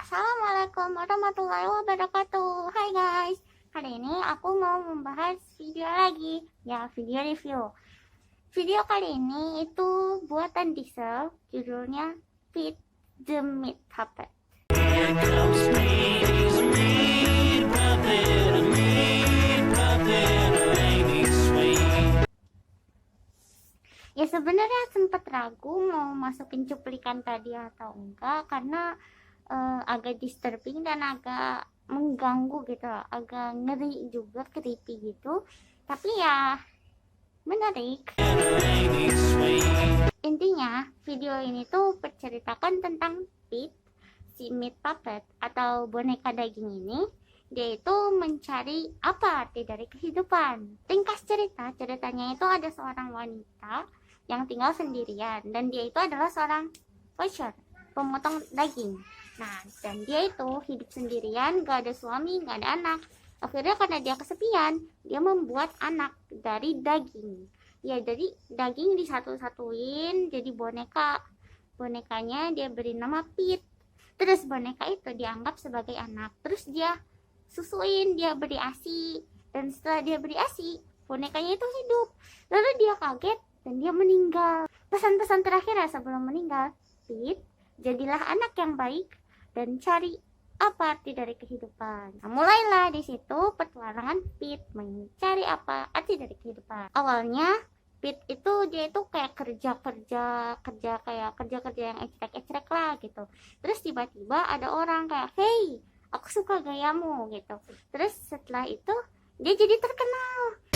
Assalamualaikum warahmatullahi wabarakatuh. Hai guys, hari ini aku mau membahas video lagi. Ya, video review. Video kali ini itu buatan Diesel, judulnya Pete the Meat Puppet. Ya sebenarnya sempat ragu mau masukin cuplikan tadi atau enggak karena agak disturbing dan agak mengganggu gitu, agak ngeri juga, creepy gitu. Tapi ya menarik. Intinya video ini tuh menceritakan tentang Pete, si meat puppet atau boneka daging ini. Dia itu mencari apa arti dari kehidupan. Ringkas ceritanya itu ada seorang wanita yang tinggal sendirian dan dia itu adalah seorang butcher, pemotong daging. Nah, dan dia itu hidup sendirian, gak ada suami, gak ada anak. Akhirnya karena dia kesepian, dia membuat anak dari daging. Ya, jadi daging disatu-satuin jadi boneka. Bonekanya dia beri nama Pete. Terus boneka itu dianggap sebagai anak. Terus dia susuin, dia beri ASI. Dan setelah dia beri ASI, bonekanya itu hidup. Lalu dia kaget dan dia meninggal. Pesan-pesan terakhir sebelum meninggal, Pete, jadilah anak yang baik dan cari apa arti dari kehidupan. Nah, mulailah di situ petualangan Pete mencari apa arti dari kehidupan. Awalnya Pete itu dia itu kayak kerja yang ecrek lah gitu. Terus tiba-tiba ada orang kayak, "Hey, aku suka gayamu," gitu. Terus setelah itu dia jadi terkenal.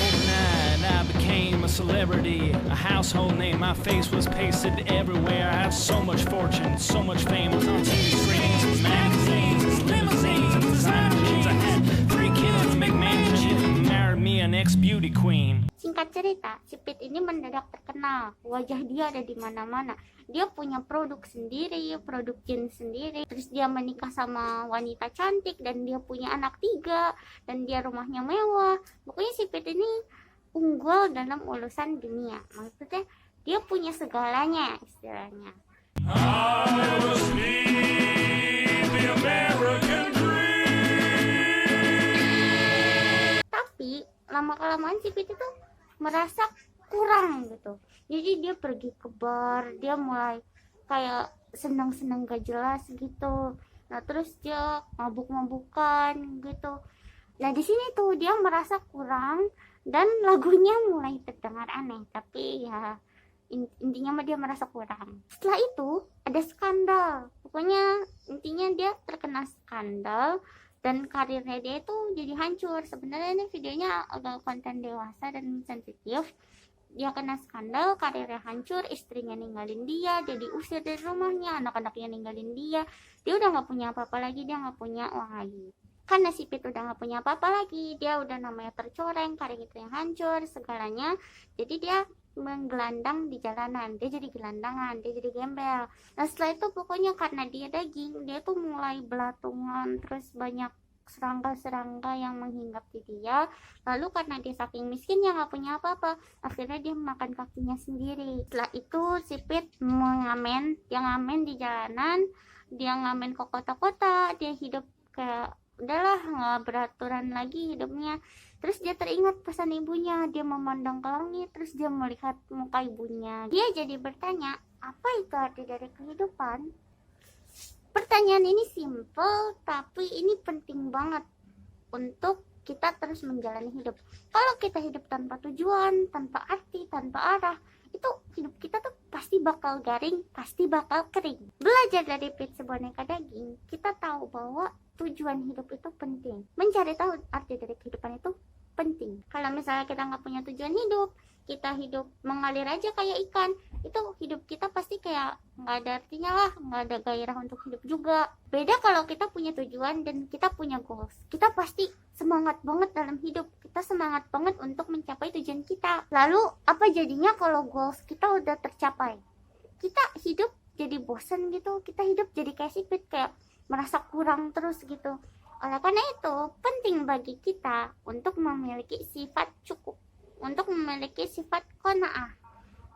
I became a celebrity, a household name. My face was pasted everywhere. I had so much fortune, so much fame. I was on TV screens, magazines, limousines, designer jeans. I had 3 kids, big mansion, married me an ex-beauty queen. Singkat cerita, si Pete ini mendadak terkenal. Wajah dia ada di mana-mana. Dia punya produk sendiri, produk jeans sendiri. Terus dia menikah sama wanita cantik dan dia punya anak 3 dan dia rumahnya mewah. Pokoknya si Pete ini unggul dalam urusan dunia. Maksudnya dia punya segalanya istilahnya. Tapi lama-kelamaan si Pete itu merasa kurang gitu. Jadi dia pergi ke bar, dia mulai kayak senang-senang gak jelas gitu. Nah terus dia mabuk-mabukan gitu. Nah di sini tuh dia merasa kurang dan lagunya mulai terdengar aneh, tapi ya intinya mah dia merasa kurang. Setelah itu ada skandal. Pokoknya intinya dia terkena skandal dan karirnya dia itu jadi hancur. Sebenarnya ini videonya agak konten dewasa dan sensitif. Dia kena skandal, karirnya hancur, istrinya ninggalin dia, dia diusir dari rumahnya, anak-anaknya ninggalin dia. Dia udah nggak punya apa-apa lagi, dia nggak punya uang lagi. Karena si Pete udah gak punya apa-apa lagi, dia udah namanya tercoreng, karir itu yang hancur, segalanya. Jadi dia menggelandang di jalanan, dia jadi gelandangan, dia jadi gembel. Nah setelah itu pokoknya karena dia daging, dia tuh mulai belatungan, terus banyak serangga-serangga yang menghinggap di dia. Lalu karena dia saking miskinnya gak punya apa-apa, akhirnya dia makan kakinya sendiri. Setelah itu si Pete mengamen, dia ngamen di jalanan, dia ngamen ke kota-kota, dia hidup kayak udahlah nggak beraturan lagi hidupnya. Terus dia teringat pesan ibunya, dia memandang ke langit, terus dia melihat muka ibunya. Dia jadi bertanya, apa itu arti dari kehidupan? Pertanyaan ini simple, tapi ini penting banget untuk kita terus menjalani hidup. Kalau kita hidup tanpa tujuan, tanpa arti, tanpa arah, itu hidup kita tuh pasti bakal garing, pasti bakal kering. Belajar dari Pete boneka daging, kita tahu bahwa tujuan hidup itu penting. Mencari tahu arti dari kehidupan itu penting. Kalau misalnya kita nggak punya tujuan hidup, kita hidup mengalir aja kayak ikan, itu hidup kita pasti kayak nggak ada artinya lah, nggak ada gairah untuk hidup juga. Beda kalau kita punya tujuan dan kita punya goals, kita pasti semangat banget dalam hidup, kita semangat banget untuk mencapai tujuan kita. Lalu apa jadinya kalau goals kita udah tercapai? Kita hidup jadi bosan gitu, kita hidup jadi kayak sipit, kayak merasa kurang terus gitu. Oleh karena itu penting bagi kita untuk memiliki sifat cukup, untuk memiliki sifat qanaah.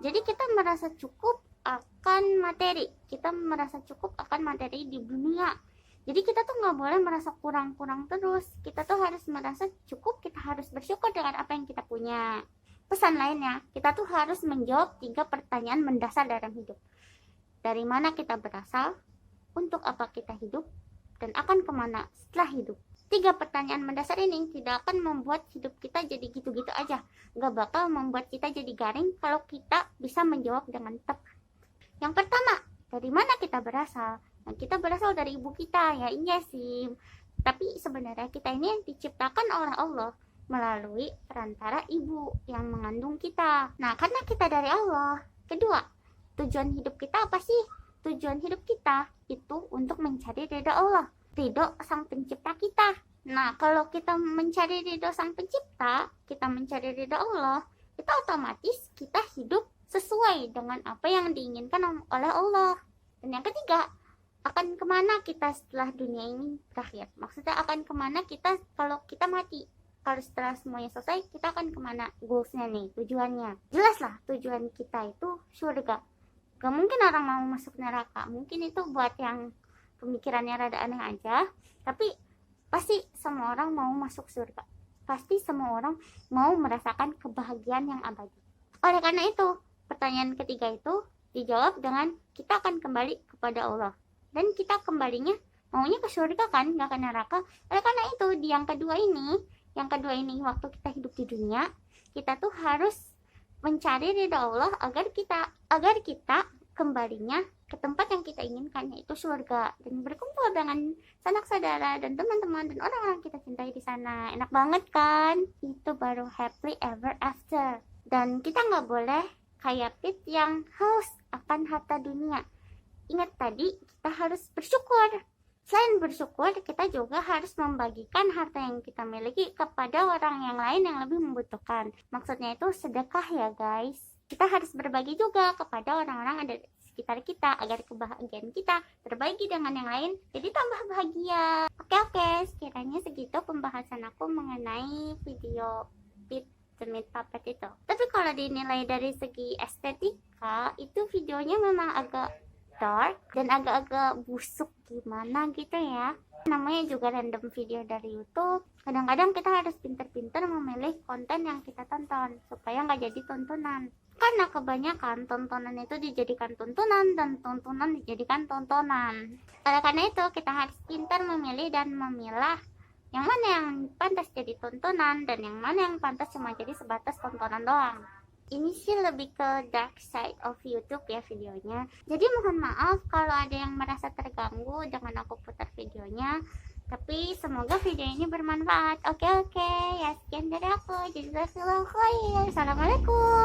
Jadi kita merasa cukup akan materi, kita merasa cukup akan materi di dunia. Jadi kita tuh nggak boleh merasa kurang-kurang terus. Kita tuh harus merasa cukup, kita harus bersyukur dengan apa yang kita punya. Pesan lainnya, kita tuh harus menjawab 3 pertanyaan mendasar dalam hidup. Dari mana kita berasal, untuk apa kita hidup, dan akan kemana setelah hidup. 3 pertanyaan mendasar ini tidak akan membuat hidup kita jadi gitu-gitu aja. Nggak bakal membuat kita jadi garing kalau kita bisa menjawab dengan tepat. Yang pertama, dari mana kita berasal? Nah, kita berasal dari ibu kita, ya iya sih. Tapi sebenarnya kita ini yang diciptakan oleh Allah melalui perantara ibu yang mengandung kita. Nah, karena kita dari Allah. Kedua, tujuan hidup kita apa sih? Tujuan hidup kita itu untuk mencari ridho Allah, ridho sang pencipta kita. Nah, kalau kita mencari ridho sang pencipta, kita mencari ridho Allah, itu otomatis kita hidup sesuai dengan apa yang diinginkan oleh Allah. Dan yang ketiga, akan kemana kita setelah dunia ini berakhir? Maksudnya akan kemana kita kalau kita mati? Kalau setelah semuanya selesai, kita akan kemana? Goalsnya nih, tujuannya. Jelas lah, tujuan kita itu surga. Gak mungkin orang mau masuk neraka. Mungkin itu buat yang pemikirannya rada aneh aja. Tapi pasti semua orang mau masuk surga. Pasti semua orang mau merasakan kebahagiaan yang abadi. Oleh karena itu, pertanyaan ketiga itu dijawab dengan kita akan kembali kepada Allah. Dan kita kembalinya maunya ke surga kan, gak ke neraka. Oleh karena itu, di yang kedua ini waktu kita hidup di dunia, kita tuh harus mencari ridha Allah agar kita kembalinya ke tempat yang kita inginkan, yaitu surga, dan berkumpul dengan sanak saudara dan teman-teman dan orang-orang kita cintai di sana. Enak banget kan? Itu baru happily ever after. Dan kita nggak boleh kayak Pit yang haus akan harta dunia. Ingat tadi, kita harus bersyukur. Selain bersyukur, kita juga harus membagikan harta yang kita miliki kepada orang yang lain yang lebih membutuhkan. Maksudnya itu sedekah ya guys. Kita harus berbagi juga kepada orang-orang ada di sekitar kita agar kebahagiaan kita terbagi dengan yang lain, jadi tambah bahagia. Oke, sekiranya segitu pembahasan aku mengenai video Pit the Meat Puppet itu. Tapi kalau dinilai dari segi estetika, itu videonya memang agak dark dan agak-agak busuk gimana gitu ya. Namanya juga random video dari YouTube. Kadang-kadang kita harus pintar-pintar memilih konten yang kita tonton supaya nggak jadi tontonan. Karena kebanyakan tontonan itu dijadikan tontonan dan tontonan dijadikan tontonan. Oleh karena itu kita harus pintar memilih dan memilah yang mana yang pantas jadi tontonan dan yang mana yang pantas cuma jadi sebatas tontonan doang. Ini sih lebih ke dark side of YouTube ya videonya. Jadi mohon maaf kalau ada yang merasa terganggu dengan aku putar videonya. Tapi semoga video ini bermanfaat. Oke, ya sekian dari aku. Jazakallahu khair. Assalamualaikum.